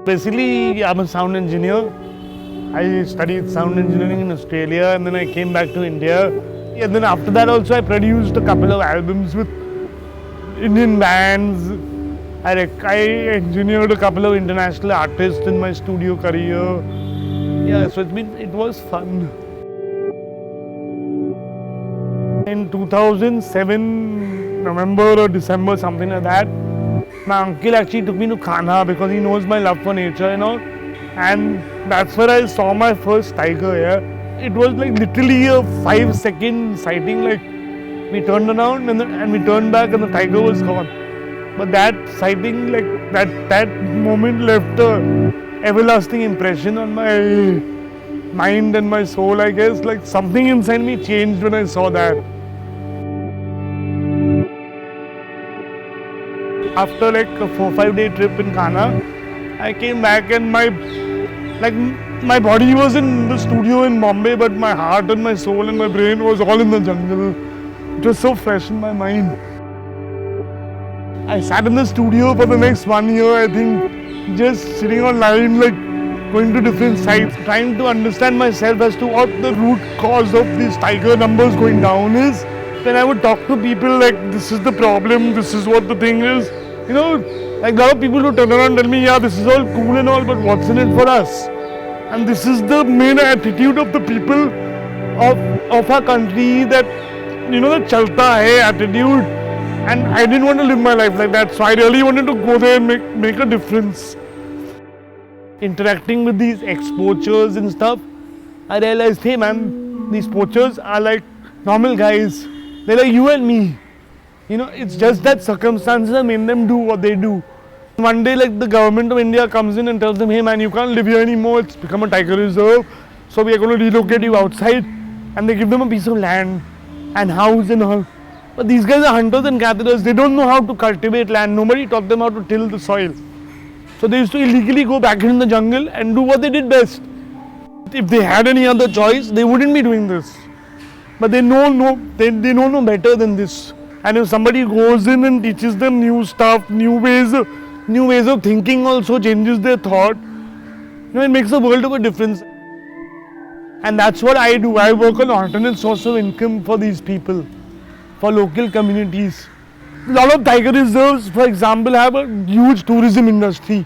Basically, I'm a sound engineer. I studied sound engineering in Australia and then I came back to India. And then after that also I produced a couple of albums with Indian bands. I engineered a couple of international artists in my studio career. Yeah, so it was fun. In 2007, November or December, something like that, my uncle actually took me to Kanha because he knows my love for nature, and that's where I saw my first tiger. Yeah, it was like literally a 5-second sighting. Like we turned around and we turned back and the tiger was gone. But that sighting, like that moment left a everlasting impression on my mind and my soul. I guess like something inside me changed when I saw that. After like a 4-5 day trip in Kanha, I came back and my body was in the studio in Bombay, but my heart and my soul and my brain was all in the jungle. It was so fresh in my mind. I sat in the studio for the next 1 year, I think, just sitting online, like going to different sites, trying to understand myself as to what the root cause of these tiger numbers going down is. Then I would talk to people like, this is the problem, this is what the thing is. Like a lot of people who turn around and tell me, yeah, this is all cool and all, but what's in it for us? And this is the main attitude of the people of our country, that, the Chalta hai attitude. And I didn't want to live my life like that, so I really wanted to go there and make a difference. Interacting with these ex-poachers and stuff, I realized, hey man, these poachers are like normal guys. They're like you and me. It's just that circumstances have made them do what they do. One day, like the government of India comes in and tells them, hey man, you can't live here anymore, it's become a tiger reserve, so we are going to relocate you outside. And they give them a piece of land and house and all. But these guys are hunters and gatherers, they don't know how to cultivate land, nobody taught them how to till the soil. So they used to illegally go back in the jungle and do what they did best. If they had any other choice, they wouldn't be doing this. But they know no better than this. And if somebody goes in and teaches them new stuff, new ways of thinking, also changes their thought, it makes a world of a difference. And that's what I do. I work on alternate source of income for these people, for local communities. A lot of tiger reserves, for example, have a huge tourism industry.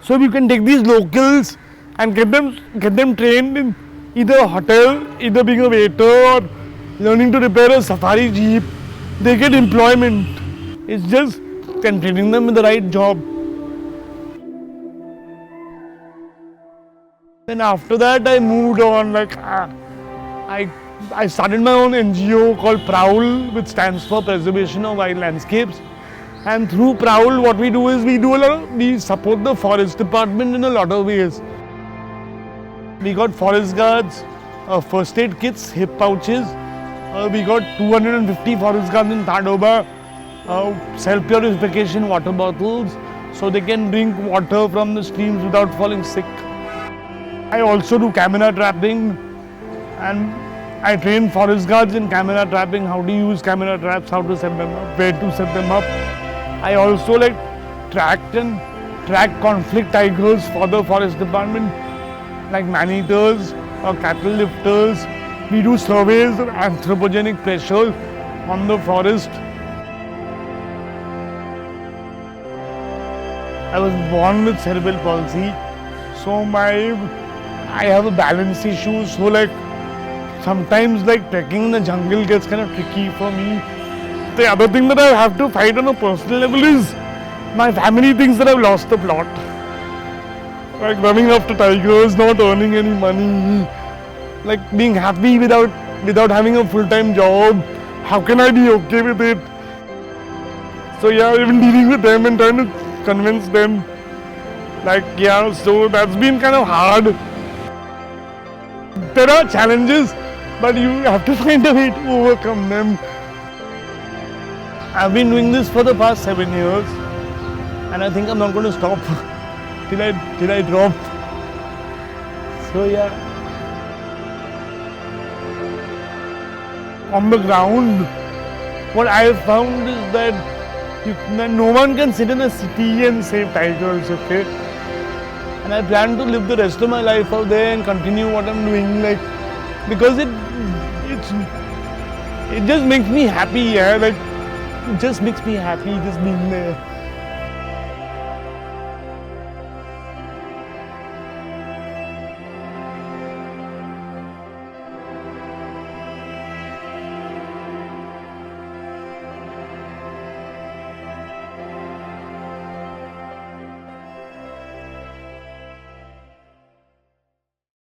So if you can take these locals and get them trained in either a hotel, either being a waiter or learning to repair a safari jeep, they get employment. It's just training them in the right job. Then after that I moved on, I started my own NGO called Prow, which stands for Preservation of Wild Landscapes. And through Prow, what we do is we support the forest department in a lot of ways. We got forest guards, first aid kits, hip pouches. We got 250 forest guards in Tadoba, self-purification water bottles, so they can drink water from the streams without falling sick. I also do camera trapping, and I train forest guards in camera trapping, how to use camera traps, how to set them up, where to set them up. I also track conflict tigers for the forest department, like man-eaters or cattle lifters. We do surveys of anthropogenic pressures on the forest. I was born with cerebral palsy, so I have a balance issue, so sometimes trekking in the jungle gets kind of tricky for me. The other thing that I have to fight on a personal level is my family thinks that I've lost the plot. Like running after tigers, not earning any money, like being happy without having a full-time job. How can I be okay with it? So yeah, I've been dealing with them and trying to convince them. So that's been kind of hard. There are challenges, but you have to find a way to overcome them. I've been doing this for the past 7 years, and I think I'm not going to stop till I drop. So yeah. On the ground, what I have found is that no one can sit in a city and save tigers, okay? and I plan to live the rest of my life out there and continue what I'm doing, like, because it just makes me happy, yeah, like, it just makes me happy just being there.